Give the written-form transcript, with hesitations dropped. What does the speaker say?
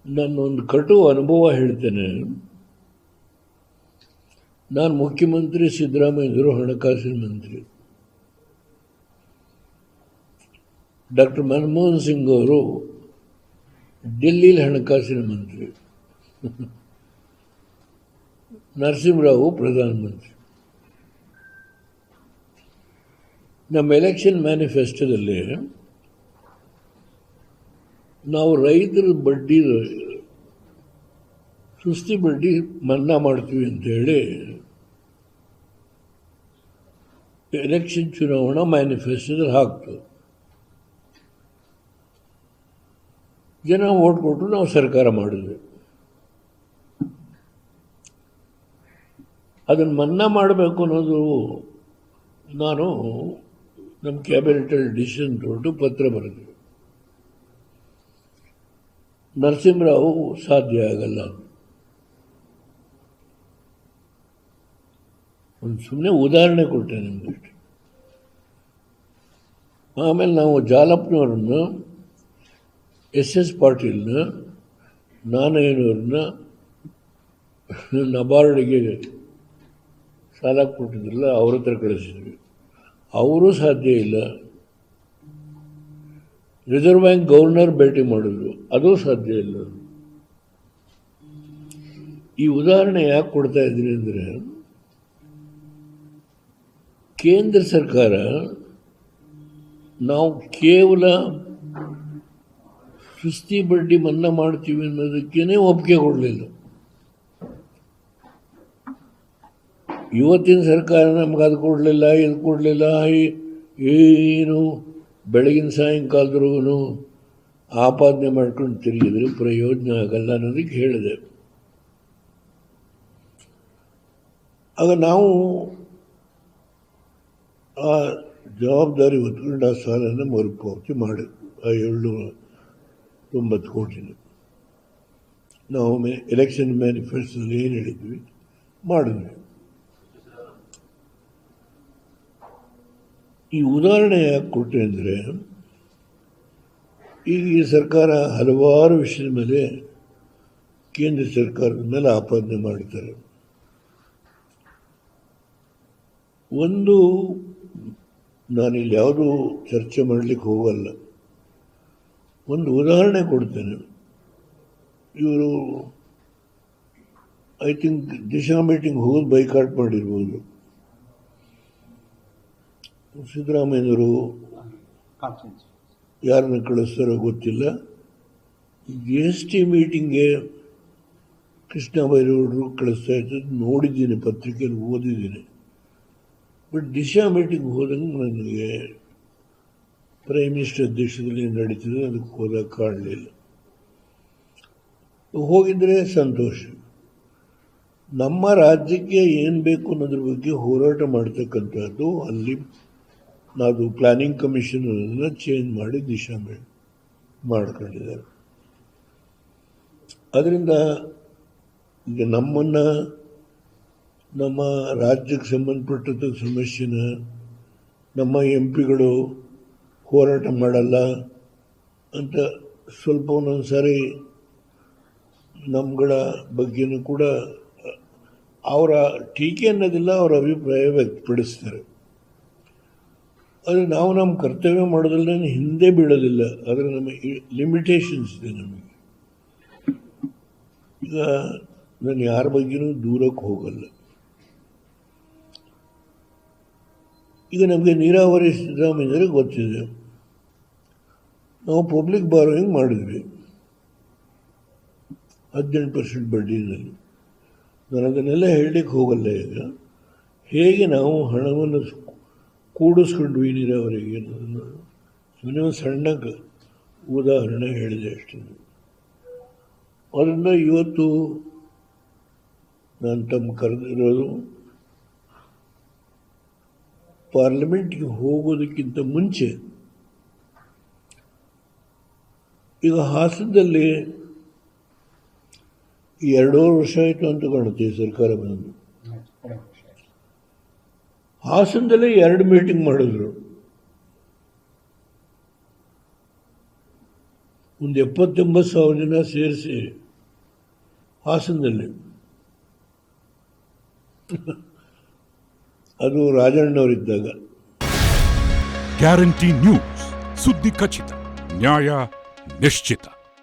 ನಾನೊಂದು ಕಟು ಅನುಭವ ಹೇಳ್ತೇನೆ. ನಾನು ಮುಖ್ಯಮಂತ್ರಿ ಸಿದ್ದರಾಮಯ್ಯರು ಹಣಕಾಸಿನ ಮಂತ್ರಿ. ಡಾಕ್ಟರ್ ಮನಮೋಹನ್ ಸಿಂಗ್ ಅವರು ಡೆಲ್ಲಿಲಿ ಹಣಕಾಸಿನ ಮಂತ್ರಿ, ನರಸಿಂಹರಾವು ಪ್ರಧಾನಮಂತ್ರಿ. ನಮ್ಮ ಎಲೆಕ್ಷನ್ ಮ್ಯಾನಿಫೆಸ್ಟೋದಲ್ಲಿ ನಾವು ರೈತರ ಬಡ್ಡಿ ಸುಸ್ತಿ ಬಡ್ಡಿ ಮನ್ನಾ ಮಾಡ್ತೀವಿ ಅಂತೇಳಿ ಎಲೆಕ್ಷನ್ ಚುನಾವಣಾ ಮ್ಯಾನಿಫೆಸ್ಟೋದಲ್ಲಿ ಹಾಕ್ತು. ಜನ ಓಟ್ ಕೊಟ್ಟರು, ನಾವು ಸರ್ಕಾರ ಮಾಡಿದ್ವಿ. ಅದನ್ನು ಮನ್ನಾ ಮಾಡಬೇಕು ಅನ್ನೋದು ನಾನು ನಮ್ಮ ಕ್ಯಾಬಿನೆಟಲ್ಲಿ ಡಿಸಿಷನ್ ತೊಗೊಂಡು ಪತ್ರ ಬರೆದ್ವಿ. ನರಸಿಂಹರಾವು ಸಾಧ್ಯ ಆಗಲ್ಲ, ಒಂದು ಸುಮ್ಮನೆ ಉದಾಹರಣೆ ಕೊಟ್ಟೆ ನಿಮಗೆ. ಆಮೇಲೆ ನಾವು ಜಾಲಪ್ಪನವ್ರನ್ನ, ಎಸ್ ಪಾಟೀಲ್ನ, ನಾರಾಯಣವ್ರನ್ನ ನಬಾರ್ಡ್ಗೆ ಸಾಲ ಕೊಟ್ಟಿದ್ರಲ್ಲ ಅವ್ರ ಹತ್ರ ಕಳಿಸಿದ್ವಿ. ಅವರು ಸಾಧ್ಯ ಇಲ್ಲ. ರಿಸರ್ವ್ ಬ್ಯಾಂಕ್ ಗವರ್ನರ್ ಭೇಟಿ ಮಾಡಿದ್ರು, ಅದು ಸಾಧ್ಯ ಇಲ್ಲ. ಈ ಉದಾಹರಣೆ ಯಾಕೆ ಕೊಡ್ತಾ ಇದ್ದೀನಿ ಅಂದರೆ, ಕೇಂದ್ರ ಸರ್ಕಾರ ನಾವು ಕೇವಲ ಸುಸ್ತಿ ಬಡ್ಡಿ ಮನ್ನಾ ಮಾಡ್ತೀವಿ ಅನ್ನೋದಕ್ಕೇನೆ ಒಪ್ಪಿಗೆ ಕೊಡಲಿಲ್ಲ. ಇವತ್ತಿನ ಸರ್ಕಾರ ನಮ್ಗೆ ಅದು ಕೊಡಲಿಲ್ಲ, ಇದು ಕೊಡಲಿಲ್ಲ, ಏನು ಬೆಳಗಿನ ಸಾಯಂಕಾಲದ್ರೂ ಆಪಾದನೆ ಮಾಡ್ಕೊಂಡು ತಿರುಗಿದ್ರೆ ಪ್ರಯೋಜನ ಆಗಲ್ಲ ಅನ್ನೋದಕ್ಕೆ ಹೇಳಿದೆ. ಆಗ ನಾವು ಆ ಜವಾಬ್ದಾರಿ ಹೊತ್ಕೊಂಡು ಆ ಸಾಲನ ಮರುಪಾವತಿ ಮಾಡಿ ಆ 790 ಕೋಟಿನ ನಾವು ಎಲೆಕ್ಷನ್ ಮ್ಯಾನಿಫೆಸ್ಟೋದಲ್ಲಿ ಏನು ಹೇಳಿದ್ವಿ ಮಾಡಿದ್ವಿ. ಈ ಉದಾಹರಣೆ ಯಾಕೆ ಕೊಟ್ಟೆ ಅಂದರೆ, ಈಗ ಈ ಸರ್ಕಾರ ಹಲವಾರು ವಿಷಯದ ಮೇಲೆ ಕೇಂದ್ರ ಸರ್ಕಾರದ ಮೇಲೆ ಆಪಾದನೆ ಮಾಡ್ತಾರೆ. ಒಂದು, ನಾನಿಲ್ಲಿ ಯಾವುದೂ ಚರ್ಚೆ ಮಾಡಲಿಕ್ಕೆ ಹೋಗಲ್ಲ, ಒಂದು ಉದಾಹರಣೆ ಕೊಡ್ತೇನೆ. ಇವರು ಐ ಥಿಂಕ್ ದಿಶಾ ಮೀಟಿಂಗ್ ಹೋಗೋದು ಬೈಕಾಟ್ ಮಾಡಿರ್ಬೋದು. ಸಿದ್ದರಾಮಯ್ಯನವರು ಯಾರನ್ನು ಕಳಿಸ್ತಾರೋ ಗೊತ್ತಿಲ್ಲ. GST ಮೀಟಿಂಗ್ಗೆ ಕೃಷ್ಣ ಬೈರೇಗೌಡರು ಕಳಿಸ್ತಾ ಇದ್ದದ್ದು ನೋಡಿದ್ದೀನಿ, ಪತ್ರಿಕೆಯಲ್ಲಿ ಓದಿದ್ದೀನಿ. ಬಟ್ ದಿಶಾ ಮೀಟಿಂಗ್ ಹೋದಂಗೆ ನನಗೆ ಪ್ರೈಮ್ ಮಿನಿಸ್ಟರ್ ಅಧ್ಯಕ್ಷದಲ್ಲಿ ನಡೀತಿದೆ, ಅದಕ್ಕೆ ಹೋದಾಗ ಕಾಣಲಿಲ್ಲ. ಹೋಗಿದ್ರೆ ಸಂತೋಷ. ನಮ್ಮ ರಾಜ್ಯಕ್ಕೆ ಏನು ಬೇಕು ಅನ್ನೋದ್ರ ಬಗ್ಗೆ ಹೋರಾಟ ಮಾಡ್ತಕ್ಕಂಥದ್ದು ಅಲ್ಲಿ ನಾವು ಪ್ಲಾನಿಂಗ್ ಕಮಿಷನ್ ಅದನ್ನು ಚೇಂಜ್ ಮಾಡಿ ದಿಶಾ ಮಾಡ್ಕೊಂಡಿದ್ದಾರೆ. ಅದರಿಂದ ಈಗ ನಮ್ಮ ರಾಜ್ಯಕ್ಕೆ ಸಂಬಂಧಪಟ್ಟಂಥ ಸಮಸ್ಯೆನ ನಮ್ಮ MP ಗಳು ಹೋರಾಟ ಮಾಡಲ್ಲ ಅಂತ ಸ್ವಲ್ಪ ಒಂದೊಂದು ಸಾರಿ ನಮ್ಮಗಳ ಬಗ್ಗೆನೂ ಕೂಡ ಅವರ ಟೀಕೆ ಅನ್ನೋದಿಲ್ಲ, ಅವರ ಅಭಿಪ್ರಾಯ ವ್ಯಕ್ತಪಡಿಸ್ತಾರೆ. ಆದರೆ ನಾವು ನಮ್ಮ ಕರ್ತವ್ಯ ಮಾಡೋದ್ರಲ್ಲಿ ಹಿಂದೆ ಬೀಳೋದಿಲ್ಲ. ಆದರೆ ನಮ್ಮ ಲಿಮಿಟೇಷನ್ಸ್ ಇದೆ ನಮಗೆ. ಈಗ ನಾನು ಯಾರ ಬಗ್ಗೆನೂ ದೂರಕ್ಕೆ ಹೋಗಲ್ಲ. ಈಗ ನಮಗೆ ನೀರಾವರಿ ಸಿದ್ದರಾಮಯ್ಯರಿಗೆ ಗೊತ್ತಿದೆ. ನಾವು ಪಬ್ಲಿಕ್ ಬಾರೋಯಿಂಗ್ ಮಾಡಿದ್ವಿ 18% ಬಡ್ಡಿನಲ್ಲಿ. ನಾನು ಅದನ್ನೆಲ್ಲ ಹೇಳಲಿಕ್ಕೆ ಹೋಗಲ್ಲ. ಈಗ ಹೇಗೆ ನಾವು ಹಣವನ್ನು ಕೂಡಿಸ್ಕೊಂಡ್ವಿ ನೀರಾವರಿಗೆ ಅನ್ನೋದನ್ನು ಸುಮ್ಮನೆ ಒಂದು ಸಣ್ಣ ಉದಾಹರಣೆ ಹೇಳಿದೆ ಅಷ್ಟೇ. ಅದರಿಂದ ಇವತ್ತು ನಾನು ತಮ್ಮ ಕರೆದಿರೋದು ಪಾರ್ಲಿಮೆಂಟ್ಗೆ ಹೋಗೋದಕ್ಕಿಂತ ಮುಂಚೆ, ಈಗ ಹಾಸನದಲ್ಲಿ 2 ವರ್ಷ ಆಯಿತು ಅಂತ ಕಾಣುತ್ತೆ ಸರ್ಕಾರ ಬಂದು. ಹಾಸನದಲ್ಲೇ 2 ಮೀಟಿಂಗ್ ಮಾಡಿದ್ರು. ಒಂದು 70,000 ಜನ ಸೇರಿಸಿ ಹಾಸನದಲ್ಲಿ ಅದು ರಾಜಣ್ಣವರಿದ್ದಾಗ. ಗ್ಯಾರಂಟಿ ನ್ಯೂಸ್, ಸುದ್ದಿ ಖಚಿತ, ನ್ಯಾಯ ನಿಶ್ಚಿತ.